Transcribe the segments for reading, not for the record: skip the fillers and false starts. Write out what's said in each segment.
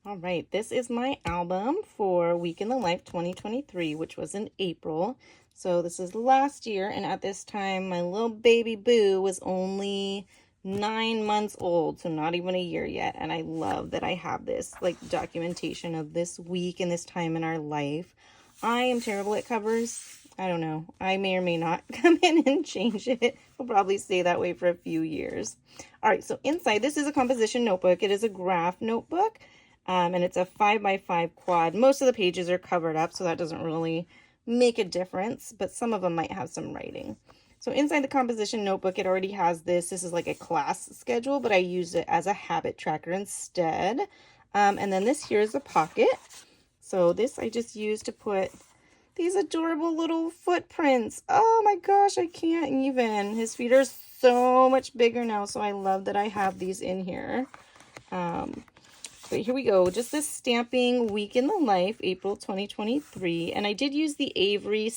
All right, this is my album for Week in the Life 2023, which was in April. So this is last year, and at this time, my little baby Boo was only 9 months old, so not even a year yet. And I love that I have this like documentation of this week and this time in our life. I am terrible at covers. I don't know. I may or may not come in and change it. I'll probably stay that way for a few years. All right, so inside, this is a composition notebook. It is a graph notebook. And it's a 5x5 quad. Most of the pages are covered up, so that doesn't really make a difference, but some of them might have some writing. So inside the composition notebook, it already has this. This is like a class schedule, but I used it as a habit tracker instead. And then this here is a pocket. So this I just used to put these adorable little footprints. Oh my gosh, I can't even. His feet are so much bigger now, so I love that I have these in here. But here we go, just this stamping Week in the Life, April 2023. And I did use the Avery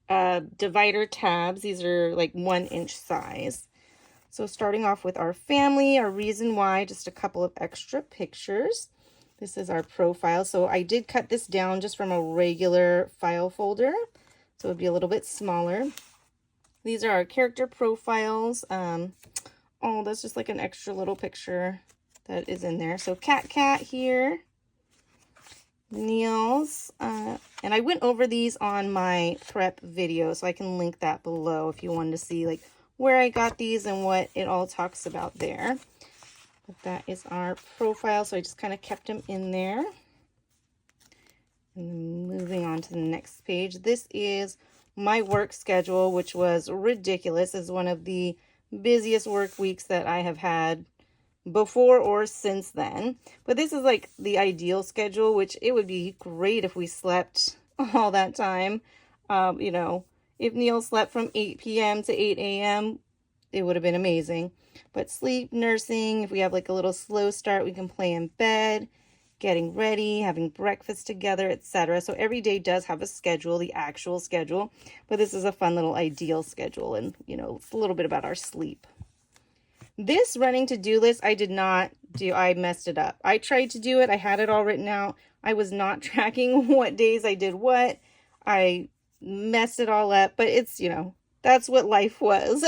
divider tabs. These are like 1-inch size. So starting off with our family, our reason why, just a couple of extra pictures. This is our profile. So I did cut this down just from a regular file folder, so it would be a little bit smaller. These are our character profiles. Oh, that's just like an extra little picture that is in there. So Cat here, Niels, and I went over these on my prep video, so I can link that below if you wanted to see like where I got these and what it all talks about there. But that is our profile, so I just kind of kept them in there. And then moving on to the next page, this is my work schedule, which was ridiculous. It's one of the busiest work weeks that I have had before or since then. But this is like the ideal schedule, which it would be great if we slept all that time. You know, if Neil slept from 8 p.m. to 8 a.m., it would have been amazing. But sleep, nursing, if we have like a little slow start, we can play in bed, getting ready, having breakfast together, etc. So every day does have a schedule, the actual schedule, but this is a fun little ideal schedule, and you know, it's a little bit about our sleep. This running to-do list, I did not do. I messed it up. I tried to do it. I had it all written out. I was not tracking what days I did what. I messed it all up, but it's, you know, that's what life was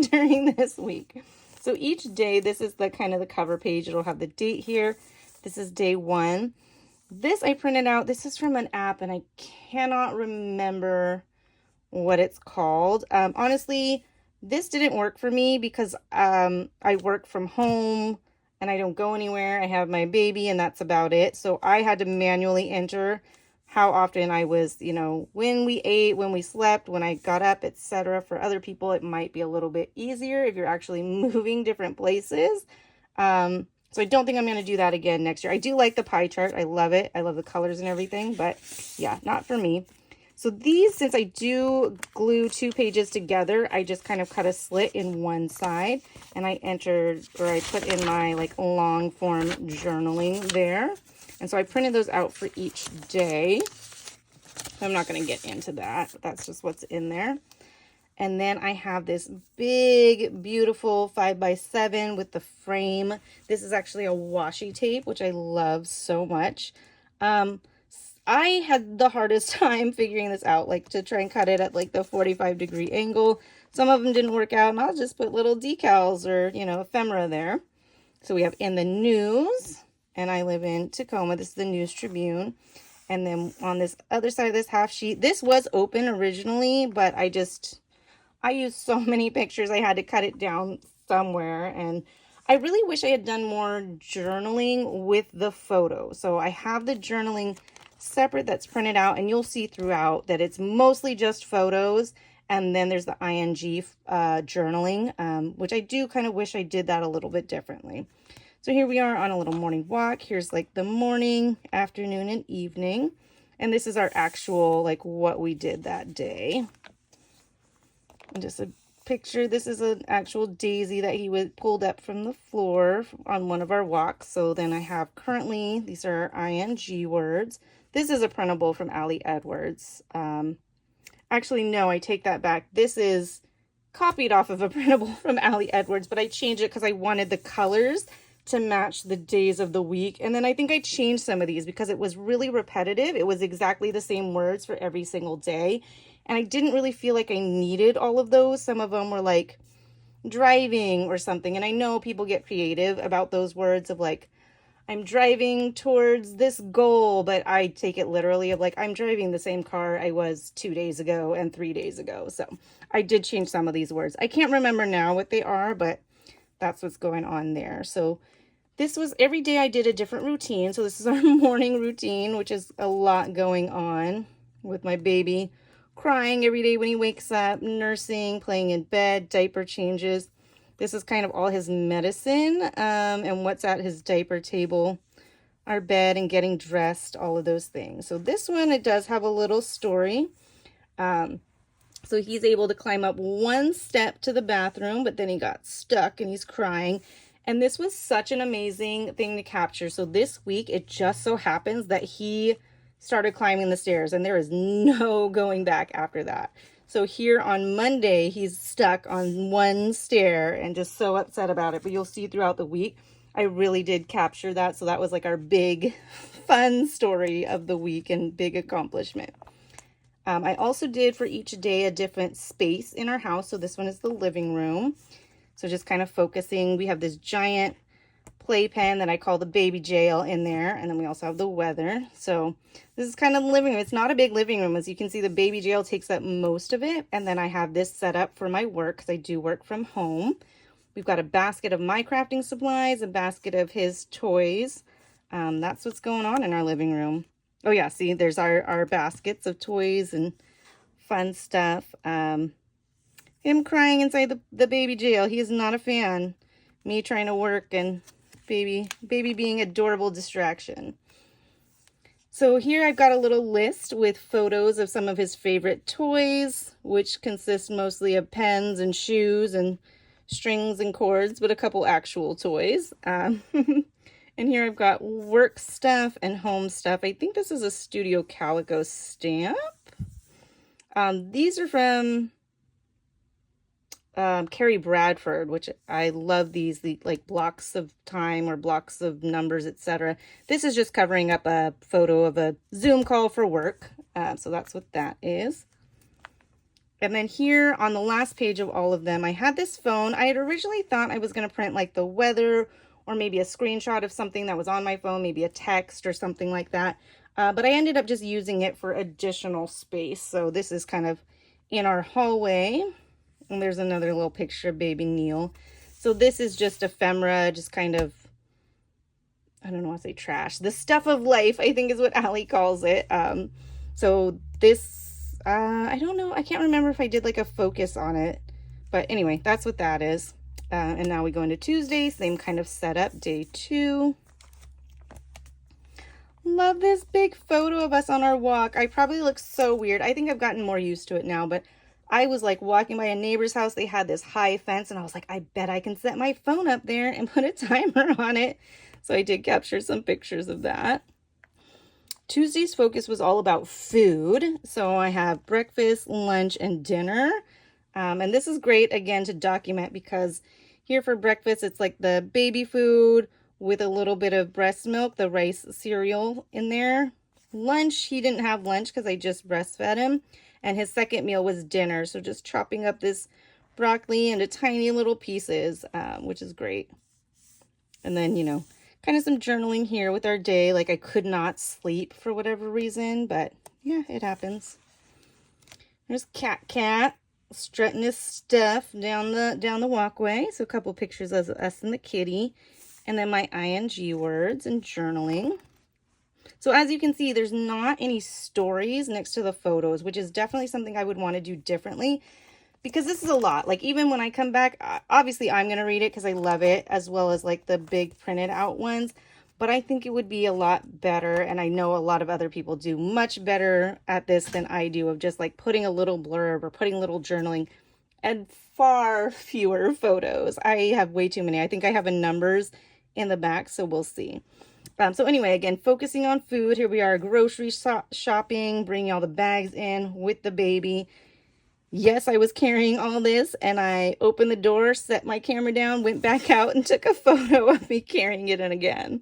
during this week. So each day, this is the kind of the cover page. It'll have the date here. This is day 1. This I printed out. This is from an app, and I cannot remember what it's called. Honestly, this didn't work for me because I work from home and I don't go anywhere. I have my baby, and that's about it. So I had to manually enter how often I was, you know, when we ate, when we slept, when I got up, etc. For other people, it might be a little bit easier if you're actually moving different places. So I don't think I'm going to do that again next year. I do like the pie chart. I love it. I love the colors and everything, but yeah, not for me. So these, since I do glue 2 pages together, I just kind of cut a slit in one side, and I entered, or I put in my like long form journaling there. And so I printed those out for each day. I'm not going to get into that, but that's just what's in there. And then I have this big, beautiful 5x7 with the frame. This is actually a washi tape, which I love so much. I had the hardest time figuring this out, like to try and cut it at like the 45-degree angle. Some of them didn't work out, and I'll just put little decals or, you know, ephemera there. So we have in the news, and I live in Tacoma. This is the News Tribune. And then on this other side of this half sheet, this was open originally, but I used so many pictures, I had to cut it down somewhere. And I really wish I had done more journaling with the photo. So I have the journaling separate that's printed out, and you'll see throughout that it's mostly just photos. And then there's the ING journaling, which I do kind of wish I did that a little bit differently. So here we are on a little morning walk. Here's like the morning, afternoon, and evening. And this is our actual, like what we did that day. And just a picture. This is an actual daisy that he pulled up from the floor on one of our walks. So then I have currently, these are ING words. This is a printable from Allie Edwards. Actually, no, I take that back. This is copied off of a printable from Allie Edwards, but I changed it because I wanted the colors to match the days of the week. And then I think I changed some of these because it was really repetitive. It was exactly the same words for every single day. And I didn't really feel like I needed all of those. Some of them were like driving or something. And I know people get creative about those words of like, I'm driving towards this goal, but I take it literally of like, I'm driving the same car I was 2 days ago and 3 days ago. So I did change some of these words. I can't remember now what they are, but that's what's going on there. So this was every day I did a different routine. So this is our morning routine, which is a lot going on with my baby crying every day when he wakes up, nursing, playing in bed, diaper changes. This is kind of all his medicine and what's at his diaper table, our bed, and getting dressed, all of those things. So this one, it does have a little story. So he's able to climb up one step to the bathroom, but then he got stuck and he's crying. And this was such an amazing thing to capture. So this week, it just so happens that he started climbing the stairs and there is no going back after that. So here on Monday, he's stuck on one stair and just so upset about it. But you'll see throughout the week, I really did capture that. So that was like our big fun story of the week and big accomplishment. I also did for each day a different space in our house. So this one is the living room. So just kind of focusing. We have this giant playpen that I call the baby jail in there. And then we also have the weather. So this is kind of the living room. It's not a big living room. As you can see, the baby jail takes up most of it. And then I have this set up for my work because I do work from home. We've got a basket of my crafting supplies, a basket of his toys. That's what's going on in our living room. Oh yeah, see, there's our baskets of toys and fun stuff. Him crying inside the baby jail. He is not a fan. Me trying to work and baby being adorable distraction. So here I've got a little list with photos of some of his favorite toys, which consist mostly of pens and shoes and strings and cords, but a couple actual toys. And here I've got work stuff and home stuff. I think this is a Studio Calico stamp. These are from Carrie Bradford, which I love these, like blocks of time or blocks of numbers, etc. This is just covering up a photo of a Zoom call for work. So that's what that is. And then here on the last page of all of them, I had this phone. I had originally thought I was going to print like the weather or maybe a screenshot of something that was on my phone, maybe a text or something like that. But I ended up just using it for additional space. So this is kind of in our hallway. And there's another little picture of baby Neil. So this is just ephemera, just kind of, I don't know what to say, trash. The stuff of life, I think is what Allie calls it. So this, I don't know. I can't remember if I did like a focus on it. But anyway, that's what that is. And now we go into Tuesday, same kind of setup, day 2. Love this big photo of us on our walk. I probably look so weird. I think I've gotten more used to it now, but I was like walking by a neighbor's house. They had this high fence and I was like, I bet I can set my phone up there and put a timer on it. So I did capture some pictures of that. Tuesday's focus was all about food. So I have breakfast, lunch, and dinner. And this is great, again, to document because here for breakfast, it's like the baby food with a little bit of breast milk, the rice cereal in there. Lunch, he didn't have lunch because I just breastfed him. And his second meal was dinner. So just chopping up this broccoli into tiny little pieces, which is great. And then, you know, kind of some journaling here with our day. Like I could not sleep for whatever reason, but yeah, it happens. There's Cat strutting his stuff down the walkway. So a couple pictures of us and the kitty. And then my ING words and journaling. So as you can see, there's not any stories next to the photos, which is definitely something I would want to do differently because this is a lot. Like even when I come back, obviously I'm going to read it because I love it, as well as like the big printed out ones. But I think it would be a lot better, and I know a lot of other people do much better at this than I do, of just like putting a little blurb or putting a little journaling and far fewer photos. I have way too many. I think I have a numbers in the back, so we'll see. So anyway, again, focusing on food. Here we are, grocery shopping, bringing all the bags in with the baby. Yes, I was carrying all this, and I opened the door, set my camera down, went back out, and took a photo of me carrying it in again.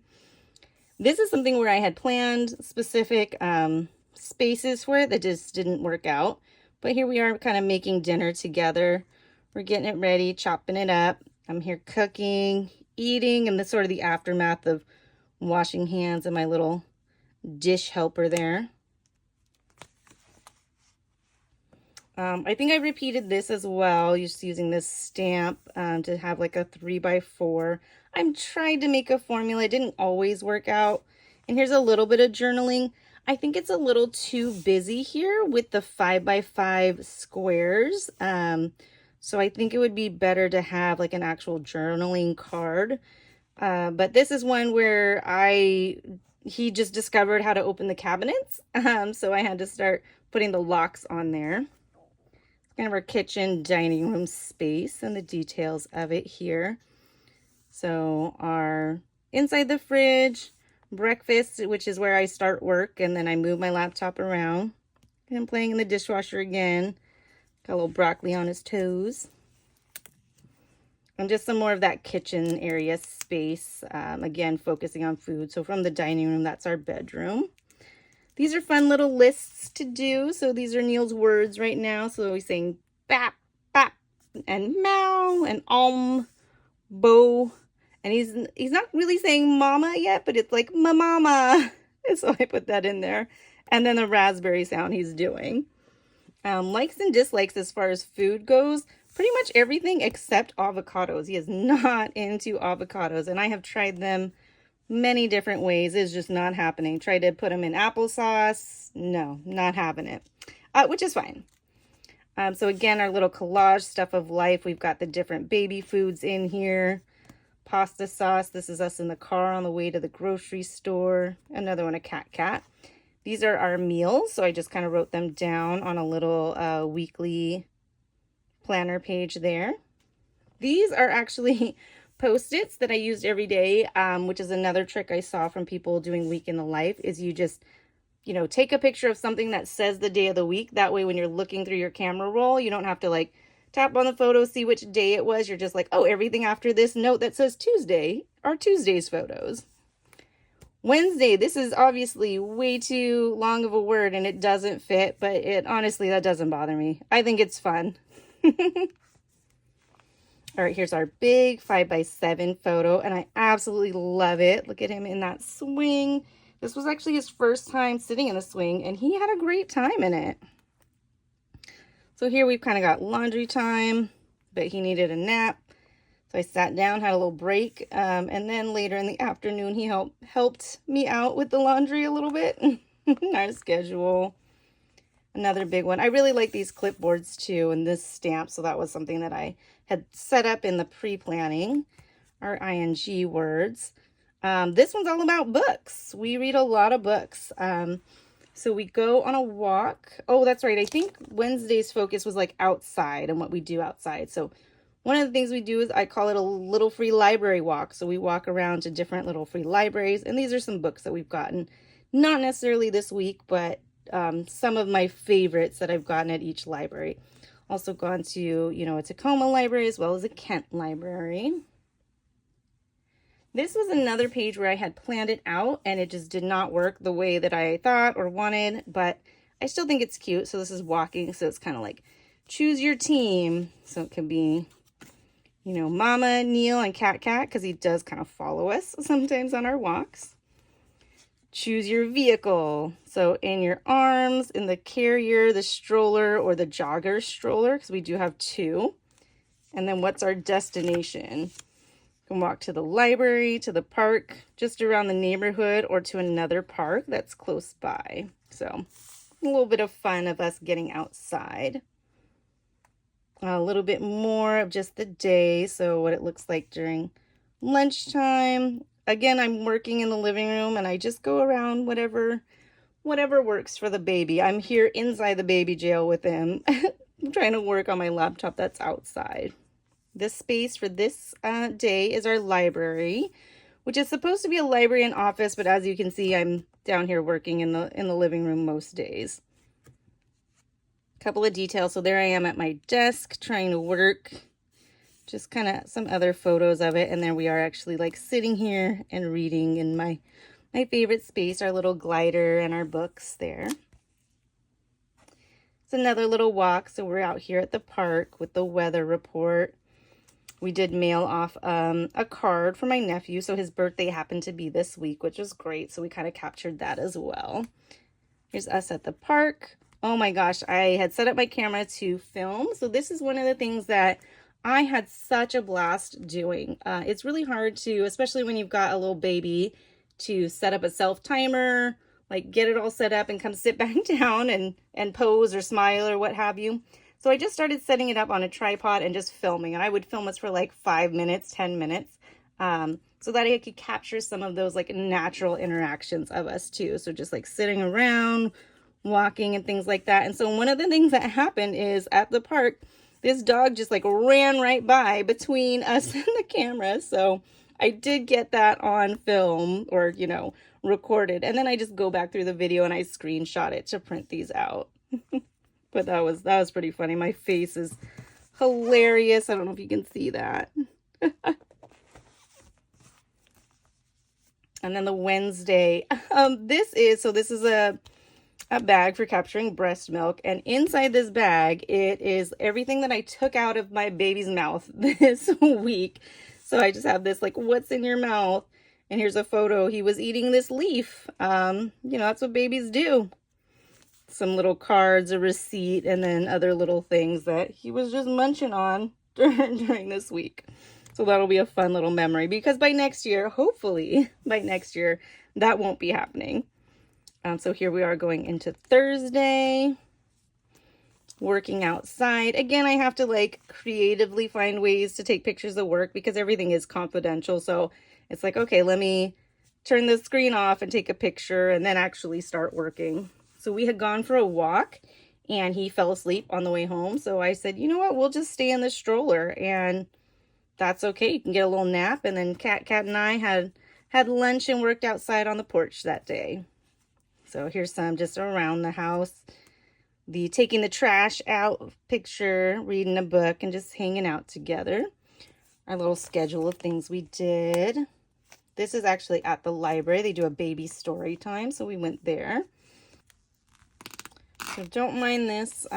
This is something where I had planned specific spaces for it that just didn't work out. But here we are kind of making dinner together. We're getting it ready, chopping it up. I'm here cooking, eating, and the sort of the aftermath of washing hands and my little dish helper there. I think I repeated this as well, just using this stamp to have like a 3x4. I'm trying to make a formula. It didn't always work out. And here's a little bit of journaling. I think it's a little too busy here with the 5x5 squares. So I think it would be better to have like an actual journaling card. But this is one where he just discovered how to open the cabinets. So I had to start putting the locks on there. Kind of our kitchen dining room space and the details of it here. So our inside the fridge, breakfast, which is where I start work, and then I move my laptop around. And I'm playing in the dishwasher again. Got a little broccoli on his toes. And just some more of that kitchen area space. Again, focusing on food. So from the dining room, that's our bedroom. These are fun little lists to do. So these are Neil's words right now. So he's saying bap, bap, and meow, and bo. And he's not really saying mama yet, but it's like mama. So I put that in there. And then the raspberry sound he's doing. Likes and dislikes as far as food goes. Pretty much everything except avocados. He is not into avocados. And I have tried them many different ways. It's just not happening. Tried to put them in applesauce. No, not having it. Which is fine. So again, our little collage stuff of life. We've got the different baby foods in here. Pasta sauce. This is us in the car on the way to the grocery store. Another one, a cat. These are our meals. So I just kind of wrote them down on a little weekly planner page there. These are actually Post-its that I used every day, which is another trick I saw from people doing week in the life, is you just, take a picture of something that says the day of the week. That way, when you're looking through your camera roll, you don't have to like tap on the photo, see which day it was. You're just like, oh, everything after this note that says Tuesday are Tuesday's photos. Wednesday, this is obviously way too long of a word and it doesn't fit, but honestly, that doesn't bother me. I think it's fun. All right, here's our big 5x7 photo, and I absolutely love it. Look at him in that swing. This was actually his first time sitting in a swing, and he had a great time in it. So here we've kind of got laundry time, but he needed a nap. So I sat down, had a little break, and then later in the afternoon, he helped me out with the laundry a little bit. Our schedule. Another big one. I really like these clipboards too, and this stamp, so that was something that I had set up in the pre-planning. Our ing words. This one's all about books. We read a lot of books. So we go on a walk. Oh, that's right. I think Wednesday's focus was like outside and what we do outside. So one of the things we do is I call it a little free library walk. So we walk around to different little free libraries, and these are some books that we've gotten. Not necessarily this week, but some of my favorites that I've gotten at each library. Also gone to, a Tacoma library as well as a Kent library. This was another page where I had planned it out and it just did not work the way that I thought or wanted, but I still think it's cute. So this is walking, so it's kind of like choose your team. So it can be, Mama, Neil, and Cat, because he does kind of follow us sometimes on our walks. Choose your vehicle. So in your arms, in the carrier, the stroller, or the jogger stroller, because we do have two. And then what's our destination? You can walk to the library, to the park, just around the neighborhood, or to another park that's close by. So a little bit of fun of us getting outside. A little bit more of just the day. So what it looks like during lunchtime. Again, I'm working in the living room and I just go around whatever works for the baby. I'm here inside the baby jail with him. I'm trying to work on my laptop that's outside. This space for this day is our library, which is supposed to be a library and office, but as you can see, I'm down here working in the living room most days. couple of details. So there I am at my desk trying to work. Just kind of some other photos of it. And there we are actually like sitting here and reading in my favorite space, our little glider and our books there. It's another little walk. So we're out here at the park with the weather report. We did mail off a card for my nephew. So his birthday happened to be this week, which was great. So we kind of captured that as well. Here's us at the park. Oh my gosh, I had set up my camera to film. So this is one of the things that I had such a blast doing. It's really hard to, especially when you've got a little baby, to set up a self timer, like get it all set up and come sit back down and pose or smile or what have you. So I just started setting it up on a tripod and just filming. And I would film us for like 5 minutes, 10 minutes, so that I could capture some of those like natural interactions of us too. So just like sitting around, walking and things like that. And so one of the things that happened is at the park, this dog just like ran right by between us and the camera. So I did get that on film or, you know, recorded. And then I just go back through the video and I screenshot it to print these out. But that was pretty funny. My face is hilarious. I don't know if you can see that. And then the Wednesday, this is a bag for capturing breast milk, and inside this bag it is everything that I took out of my baby's mouth this week. So I just have this like, what's in your mouth? And here's a photo. He was eating this leaf. You know, that's what babies do. Some little cards, a receipt, and then other little things that he was just munching on during this week. So that'll be a fun little memory, because by next year, hopefully by next year, that won't be happening. So here we are going into Thursday, working outside. Again, I have to like creatively find ways to take pictures of work because everything is confidential. So it's like, okay, let me turn the screen off and take a picture and then actually start working. So we had gone for a walk and he fell asleep on the way home. So I said, you know what, we'll just stay in the stroller and that's okay. You can get a little nap. And then Kat and I had lunch and worked outside on the porch that day. So here's some just around the house. The taking the trash out picture, reading a book, and just hanging out together. Our little schedule of things we did. This is actually at the library. They do a baby story time, so we went there. So don't mind this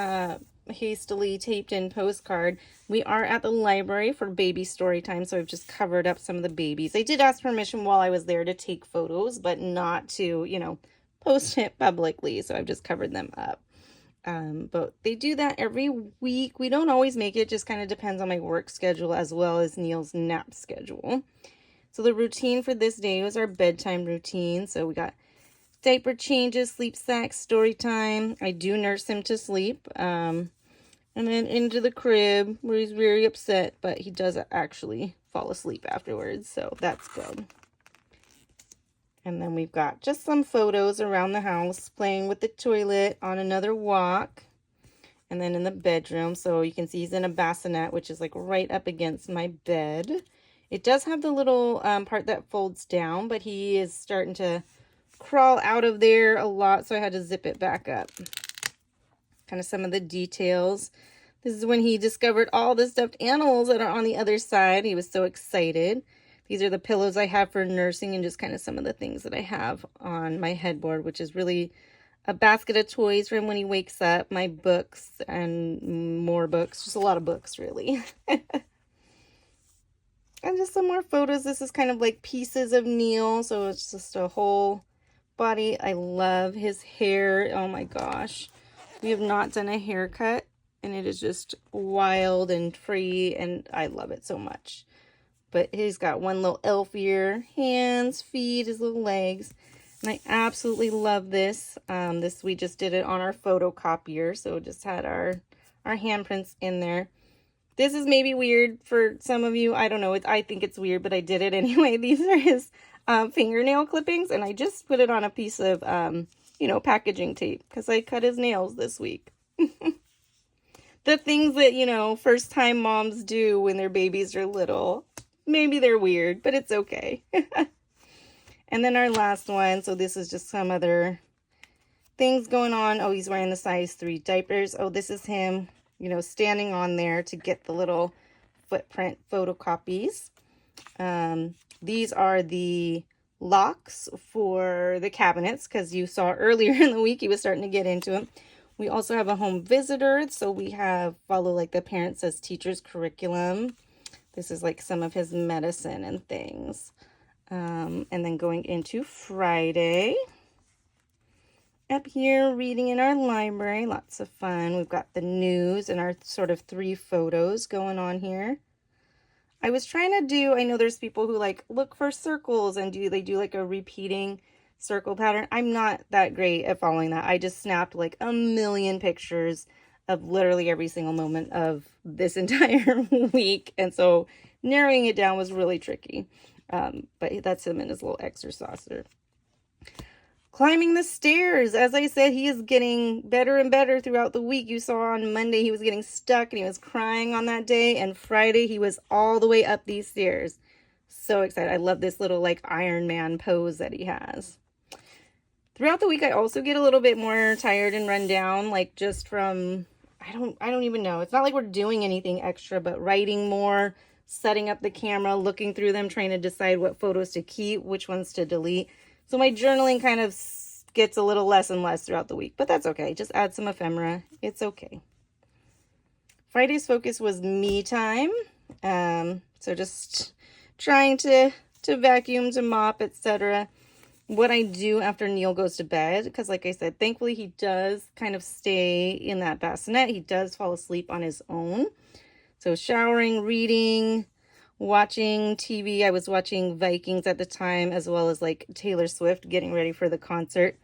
hastily taped in postcard. We are at the library for baby story time, so I've just covered up some of the babies. I did ask permission while I was there to take photos, but not to, you know, post it publicly, so I've just covered them up. But they do that every week. We don't always make it, just kind of depends on my work schedule as well as Neil's nap schedule. So the routine for this day was our bedtime routine. So we got diaper changes, sleep sack, story time. I do nurse him to sleep. And then into the crib where he's very upset, but he does actually fall asleep afterwards, so that's good. And then we've got just some photos around the house, playing with the toilet, on another walk, and then in the bedroom. So you can see he's in a bassinet, which is like right up against my bed. It does have the little part that folds down, but he is starting to crawl out of there a lot, so I had to zip it back up. Kind of some of the details. This is when he discovered all the stuffed animals that are on the other side. He was so excited. These are the pillows I have for nursing and just kind of some of the things that I have on my headboard, which is really a basket of toys for him when he wakes up, my books and more books, just a lot of books really. And just some more photos. This is kind of like pieces of Neil, so it's just a whole body. I love his hair. Oh my gosh. We have not done a haircut and it is just wild and free and I love it so much. But he's got one little elf ear, hands, feet, his little legs. And I absolutely love this. We just did it on our photocopier. So it just had our handprints in there. This is maybe weird for some of you. I don't know. I think it's weird, but I did it anyway. These are his fingernail clippings. And I just put it on a piece of, you know, packaging tape because I cut his nails this week. The things that, you know, first time moms do when their babies are little. Maybe they're weird, but it's okay. And then our last one. So this is just some other things going on. Oh, he's wearing the size 3 diapers. Oh, this is him, you know, standing on there to get the little footprint photocopies. These are the locks for the cabinets, because you saw earlier in the week he was starting to get into them. We also have a home visitor, so we have follow like the parent says teacher's curriculum. This is like some of his medicine and things. And then going into Friday. Up here, reading in our library, lots of fun. We've got the news and our sort of 3 photos going on here. I was trying to do, I know there's people who like look for circles and they do like a repeating circle pattern. I'm not that great at following that. I just snapped like a million pictures of literally every single moment of this entire week. And so narrowing it down was really tricky. But that's him in his little exerciser. Climbing the stairs. As I said, he is getting better and better throughout the week. You saw on Monday he was getting stuck and he was crying on that day. And Friday he was all the way up these stairs. So excited. I love this little like Iron Man pose that he has. Throughout the week I also get a little bit more tired and run down, like just from, I don't even know. It's not like we're doing anything extra, but writing more, setting up the camera, looking through them, trying to decide what photos to keep, which ones to delete. So my journaling kind of gets a little less and less throughout the week, but that's okay. Just add some ephemera. It's okay. Friday's focus was me time. So just trying to vacuum, to mop, etc. What I do after Neil goes to bed, because like I said, thankfully he does kind of stay in that bassinet. He does fall asleep on his own. So showering, reading, watching TV. I was watching Vikings at the time, as well as like Taylor Swift getting ready for the concert.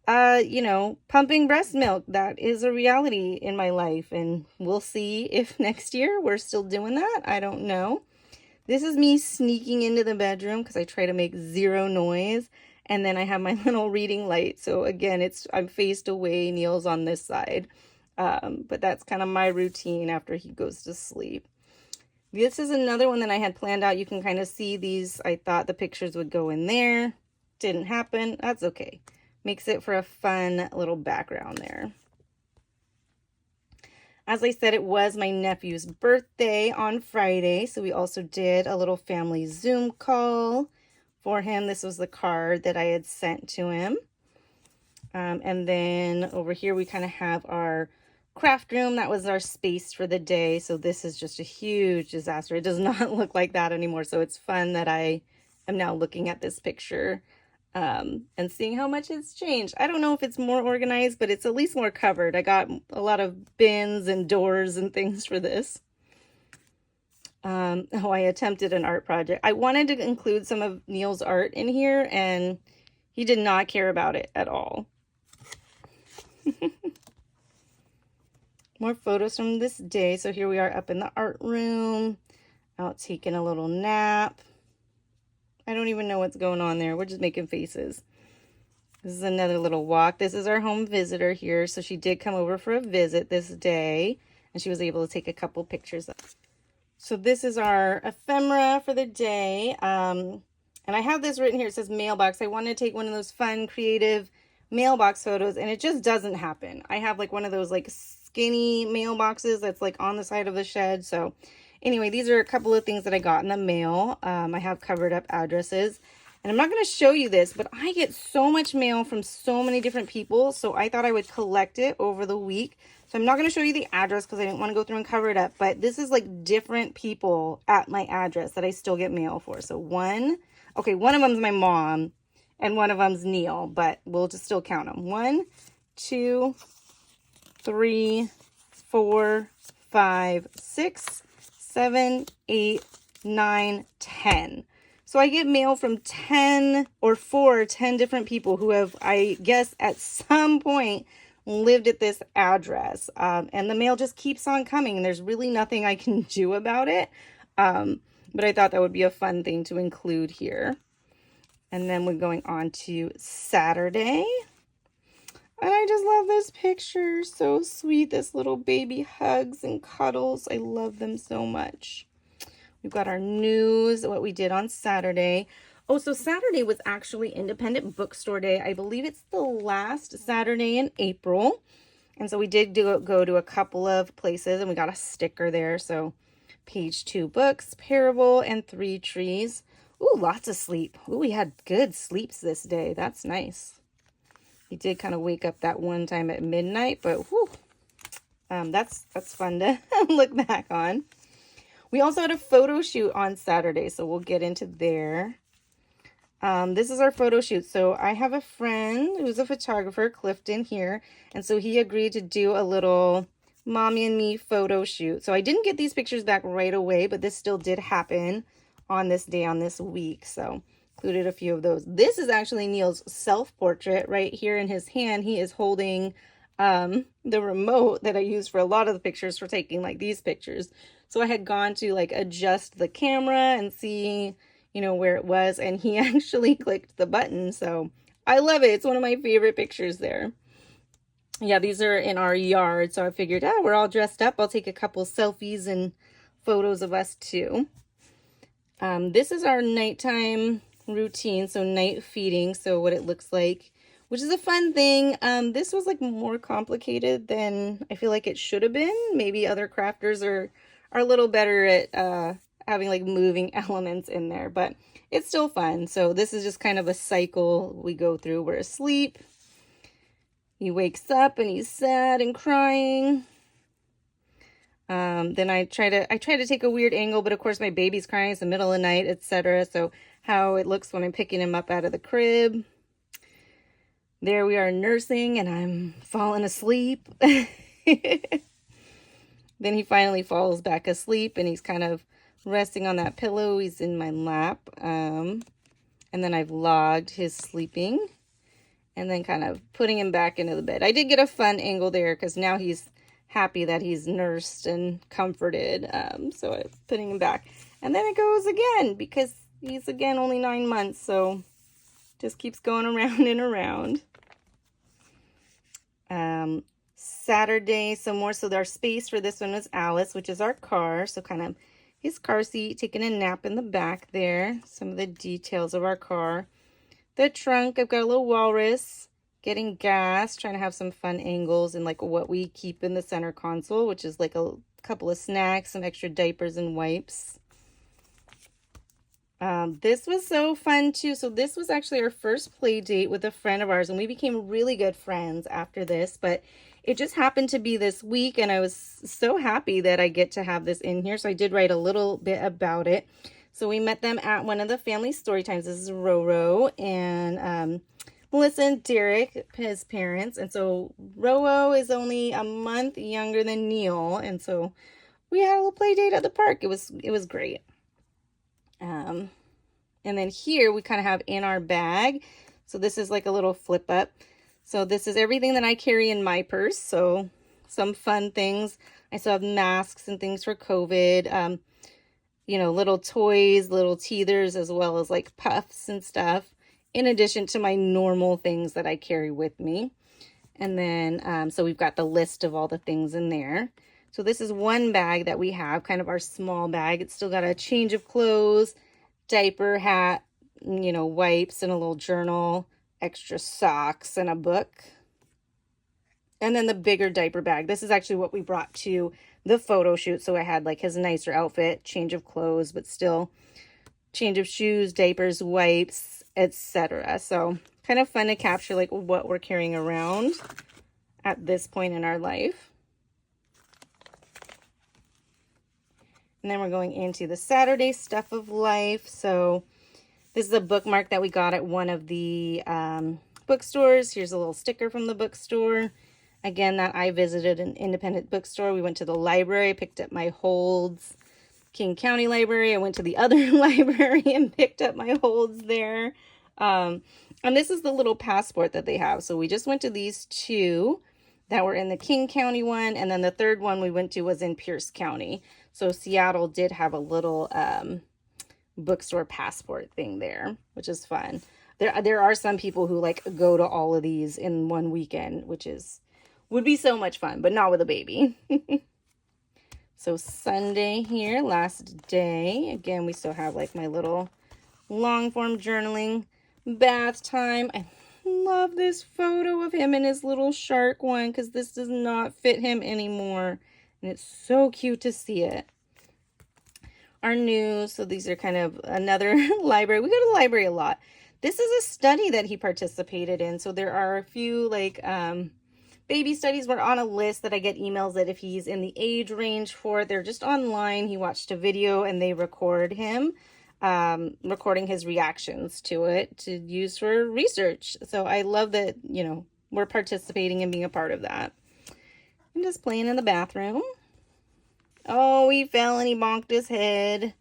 You know, pumping breast milk. That is a reality in my life, and we'll see if next year we're still doing that. I don't know. This is me sneaking into the bedroom because I try to make zero noise, and then I have my little reading light. So again, I'm faced away. Neil's on this side, but that's kind of my routine after he goes to sleep. This is another one that I had planned out. You can kind of see these. I thought the pictures would go in there. Didn't happen. That's okay. Makes it for a fun little background there. As I said, it was my nephew's birthday on Friday, so we also did a little family Zoom call for him. This was the card that I had sent to him. And then over here we kind of have our craft room. That was our space for the day. So this is just a huge disaster. It does not look like that anymore. So it's fun that I am now looking at this picture and seeing how much it's changed. I don't know if it's more organized, but it's at least more covered. I got a lot of bins and doors and things for this. Oh, I attempted an art project. I wanted to include some of Neil's art in here, and he did not care about it at all. More photos from this day. So here we are up in the art room, out taking a little nap. I don't even know what's going on there. We're just making faces. This is another little walk. This is our home visitor here. So she did come over for a visit this day, and she was able to take a couple pictures. So this is our ephemera for the day. And I have this written here. It says mailbox. I wanted to take one of those fun, creative mailbox photos, and it just doesn't happen. I have like one of those like skinny mailboxes that's like on the side of the shed. So anyway, these are a couple of things that I got in the mail. I have covered up addresses, and I'm not going to show you this, but I get so much mail from so many different people. So I thought I would collect it over the week. So I'm not going to show you the address because I didn't want to go through and cover it up, but this is like different people at my address that I still get mail for. So one of them's my mom and one of them's Neil, but we'll just still count them. 1, 2, 3, 4, 5, 6, 7, 8, 9, 10. So I get mail from 10 different people who have, I guess, at some point lived at this address. And the mail just keeps on coming, and there's really nothing I can do about it. But I thought that would be a fun thing to include here. And then we're going on to Saturday. And I just love this picture. So sweet. This little baby hugs and cuddles. I love them so much. We've got our news, what we did on Saturday. Oh, so Saturday was actually Independent Bookstore Day. I believe it's the last Saturday in April. And so we did go to a couple of places and we got a sticker there. So page 2 books, Parable, and 3 trees. Ooh, lots of sleep. Ooh, we had good sleeps this day. That's nice. We did kind of wake up that one time at midnight, but whew, that's fun to look back on. We also had a photo shoot on Saturday, so we'll get into there. This is our photo shoot. So I have a friend who's a photographer, Clifton here, and so he agreed to do a little mommy and me photo shoot. So I didn't get these pictures back right away, but this still did happen on this day, on this week. So included a few of those. This is actually Neil's self-portrait right here in his hand. He is holding the remote that I use for a lot of the pictures for taking like these pictures. So I had gone to like adjust the camera and see, you know, where it was, and he actually clicked the button. So I love it. It's one of my favorite pictures there. Yeah, these are in our yard. So I figured, we're all dressed up. I'll take a couple selfies and photos of us too. This is our nighttime routine. So night feeding. So what it looks like, which is a fun thing. This was like more complicated than I feel like it should have been. Maybe other crafters are a little better at having like moving elements in there, but it's still fun. So this is just kind of a cycle we go through. We're asleep. He wakes up and he's sad and crying. Then I try to take a weird angle, but of course my baby's crying. It's the middle of the night, etc. So how it looks when I'm picking him up out of the crib. There we are nursing and I'm falling asleep. Then he finally falls back asleep and he's kind of resting on that pillow. He's in my lap. And then I've logged his sleeping and then kind of putting him back into the bed. I did get a fun angle there because now he's happy that he's nursed and comforted. So I'm putting him back. And then it goes again because he's again only 9 months. So just keeps going around and around. Saturday, some more. So our space for this one was Alice, which is our car. So kind of his car seat, taking a nap in the back there. Some of the details of our car. The trunk, I've got a little walrus getting gas, trying to have some fun angles and like what we keep in the center console, which is like a couple of snacks, some extra diapers and wipes. This was so fun too. So this was actually our first play date with a friend of ours, and we became really good friends after this, but it just happened to be this week, and I was so happy that I get to have this in here. So I did write a little bit about it. So we met them at one of the family story times. This is Roro and Melissa and Derek, his parents. And so Roro is only a month younger than Neil, and so we had a little play date at the park. It was great. And then here we kind of have in our bag. So this is like a little flip up. So this is everything that I carry in my purse. So some fun things. I still have masks and things for COVID. You know, little toys, little teethers, as well as like puffs and stuff, in addition to my normal things that I carry with me. And then, so we've got the list of all the things in there. So this is one bag that we have, kind of our small bag. It's still got a change of clothes, diaper, hat, you know, wipes, and a little journal, extra socks, and a book. And then the bigger diaper bag. This is actually what we brought to the photo shoot. So I had like his nicer outfit, change of clothes, but still change of shoes, diapers, wipes, etc. So kind of fun to capture like what we're carrying around at this point in our life. And then we're going into the Saturday stuff of life. So this is a bookmark that we got at one of the bookstores. Here's a little sticker from the bookstore. Again, that I visited an independent bookstore. We went to the library, picked up my holds. King County Library. I went to the other library and picked up my holds there. And this is the little passport that they have. So we just went to these two that were in the King County one. And then the third one we went to was in Pierce County. So Seattle did have a little bookstore passport thing there, which is fun. There are some people who like go to all of these in one weekend, which would be so much fun, but not with a baby. So Sunday here, last day. Again, we still have like my little long form journaling, bath time. I love this photo of him in his little shark one because this does not fit him anymore. And it's so cute to see it. Our news, so these are kind of another library. We go to the library a lot. This is a study that he participated in. So there are a few like baby studies. We're on a list that I get emails that if he's in the age range for, they're just online. He watched a video and they record him, recording his reactions to it to use for research. So I love that, you know, we're participating and being a part of that. I'm just playing in the bathroom. Oh, he fell and he bonked his head.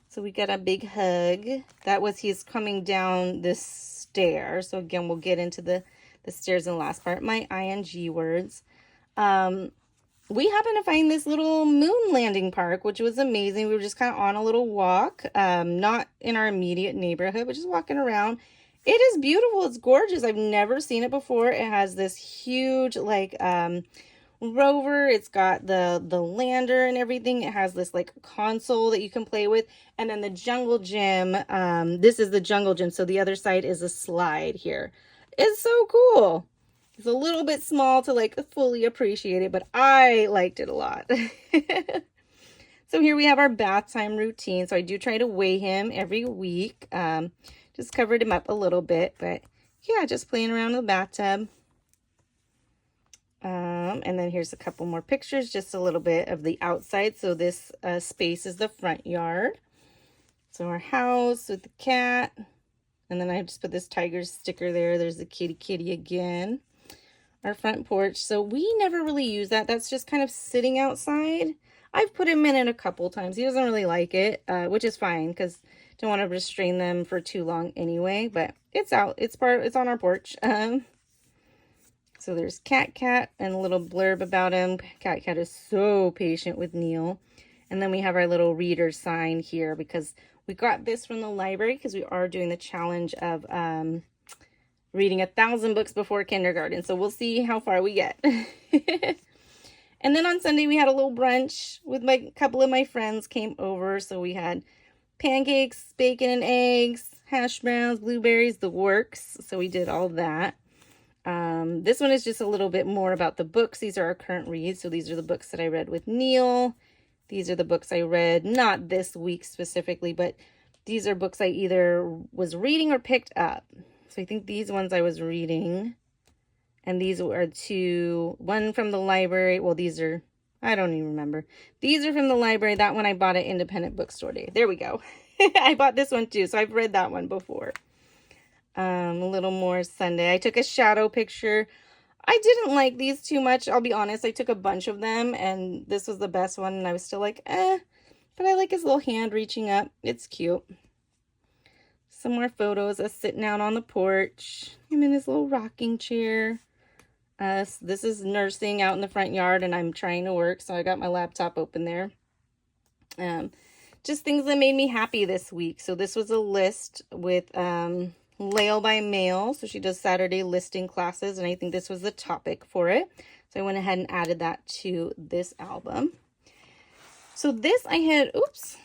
So we got a big hug. That was he's coming down this stair. So again, we'll get into the stairs in the last part. My ing words. We happened to find this little moon landing park, which was amazing. We were just kind of on a little walk, not in our immediate neighborhood, but just walking around. It is beautiful. It's gorgeous. I've never seen it before. It has this huge, like, rover. It's got the lander and everything. It has this like console that you can play with, and then the jungle gym. This is the jungle gym, so the other side is a slide here. It's so cool. It's a little bit small to like fully appreciate it, but I liked it a lot. So here we have our bath time routine. So I do try to weigh him every week. Just covered him up a little bit, but yeah, just playing around in the bathtub. And then here's a couple more pictures, just a little bit of the outside. So this space is the front yard. So our house with the cat. And then I just put this tiger sticker there. There's the kitty again. Our front porch. So we never really use that. That's just kind of sitting outside. I've put him in it a couple times. He doesn't really like it, which is fine because I don't want to restrain them for too long anyway. But it's out. It's on our porch. So there's Cat and a little blurb about him. Cat is so patient with Neil. And then we have our little reader sign here because we got this from the library because we are doing the challenge of reading 1,000 books before kindergarten. So we'll see how far we get. And then on Sunday we had a little brunch with a couple of my friends came over. So we had pancakes, bacon and eggs, hash browns, blueberries, the works. So we did all that. This one is just a little bit more about the books. These are our current reads. So these are the books that I read with Neil. These are the books I read, not this week specifically, but these are books I either was reading or picked up. So I think these ones I was reading, and these are one from the library. Well, these are, I don't even remember. These are from the library. That one I bought at Independent Bookstore Day. There we go. I bought this one too. So I've read that one before. A little more Sunday. I took a shadow picture. I didn't like these too much. I'll be honest. I took a bunch of them and this was the best one. And I was still like, but I like his little hand reaching up. It's cute. Some more photos of sitting out on the porch. I'm in his little rocking chair. This is nursing out in the front yard and I'm trying to work. So I got my laptop open there. Just things that made me happy this week. So this was a list with, Lail by Mail. So she does Saturday listing classes and I think this was the topic for it. So I went ahead and added that to this album. So this I had, oops,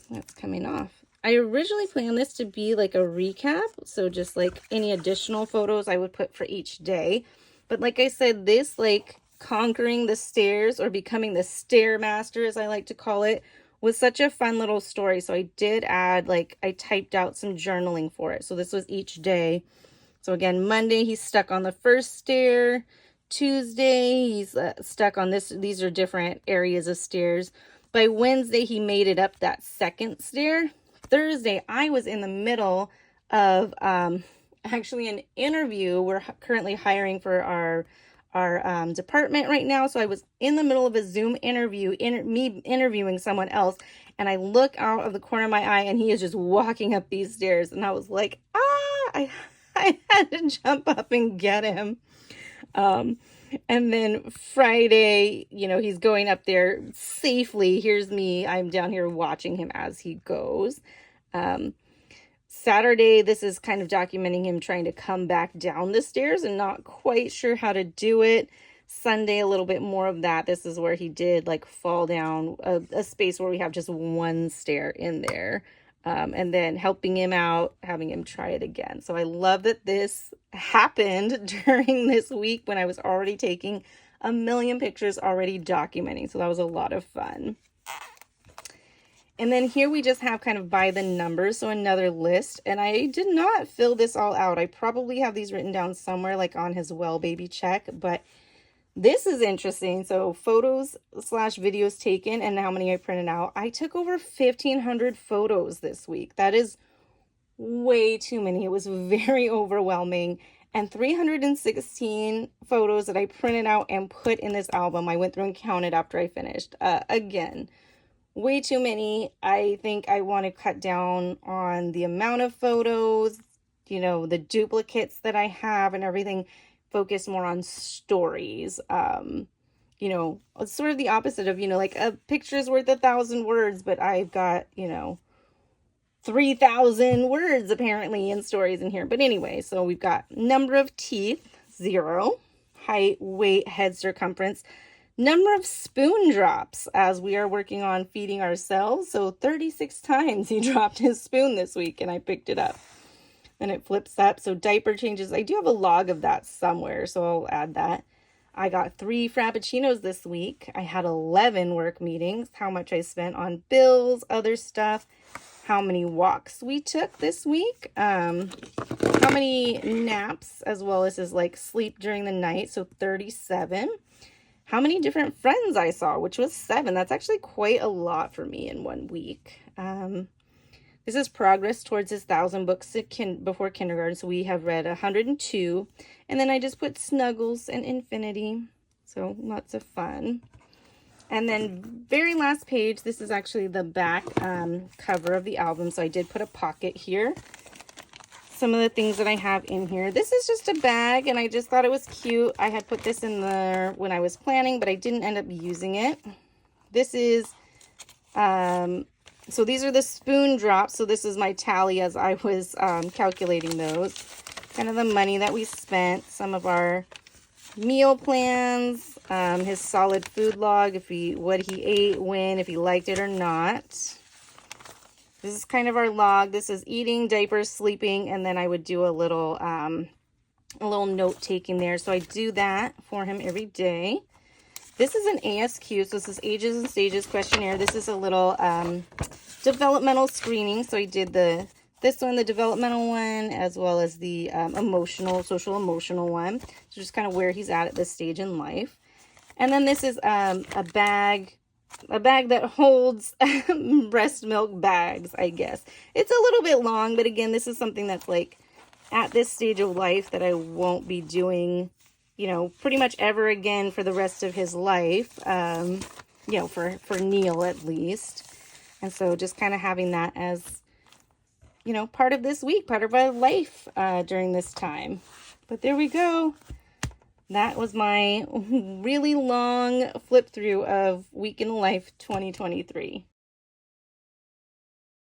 that's coming off. I originally planned this to be like a recap. So just like any additional photos I would put for each day. But like I said, this like conquering the stairs or becoming the stair master as I like to call it was such a fun little story. So I did add, like, I typed out some journaling for it. So this was each day. So again, Monday, he's stuck on the first stair. Tuesday, he's stuck on this. These are different areas of stairs. By Wednesday, he made it up that second stair. Thursday, I was in the middle of actually an interview. We're currently hiring for our department right now. So I was in the middle of a Zoom interview, me interviewing someone else. And I look out of the corner of my eye and he is just walking up these stairs. And I was like, I had to jump up and get him. And then Friday, you know, he's going up there safely. Here's me. I'm down here watching him as he goes. Saturday, this is kind of documenting him trying to come back down the stairs and not quite sure how to do it. Sunday, a little bit more of that. This is where he did like fall down a space where we have just one stair in there. and then helping him out, having him try it again. So I love that this happened during this week when I was already taking a million pictures, already documenting. So that was a lot of fun. And then here we just have kind of by the numbers, so another list. And I did not fill this all out. I probably have these written down somewhere like on his well baby check, but this is interesting. So photos / videos taken and how many I printed out. I took over 1,500 photos this week. That is way too many. It was very overwhelming. And 316 photos that I printed out and put in this album. I went through and counted after I finished. Again, way too many. I think I want to cut down on the amount of photos, you know, the duplicates that I have and everything. Focus more on stories. You know, it's sort of the opposite of, you know, like a picture is worth 1,000 words, but I've got, you know, 3,000 words apparently in stories in here. But anyway, so we've got number of teeth, 0, height, weight, head circumference, number of spoon drops as we are working on feeding ourselves. So 36 times he dropped his spoon this week and I picked it up. Then it flips up. So diaper changes. I do have a log of that somewhere, so I'll add that. I got 3 Frappuccinos this week. I had 11 work meetings. How much I spent on bills, other stuff. How many walks we took this week. How many naps, as well as like sleep during the night. So 37. How many different friends I saw, which was 7. That's actually quite a lot for me in 1 week. This is progress towards his 1,000 books before kindergarten. So we have read 102. And then I just put Snuggles and Infinity. So lots of fun. And then very last page, this is actually the back cover of the album. So I did put a pocket here. Some of the things that I have in here. This is just a bag and I just thought it was cute. I had put this in there when I was planning, but I didn't end up using it. This is... So these are the spoon drops. So this is my tally as I was calculating those. Kind of the money that we spent. Some of our meal plans. His solid food log. What he ate, when, if he liked it or not. This is kind of our log. This is eating, diapers, sleeping, and then I would do a little note taking there. So I do that for him every day. This is an ASQ, so this is Ages and Stages questionnaire. This is a little developmental screening. So I did this one, the developmental one, as well as the social emotional one. So just kind of where he's at this stage in life. And then this is a bag that holds breast milk bags, I guess. It's a little bit long, but again, this is something that's like at this stage of life that I won't be doing, you know, pretty much ever again for the rest of his life, you know, for Neil at least. And so just kind of having that as, you know, part of this week, part of my life during this time. But there we go. That was my really long flip through of Week in Life 2023.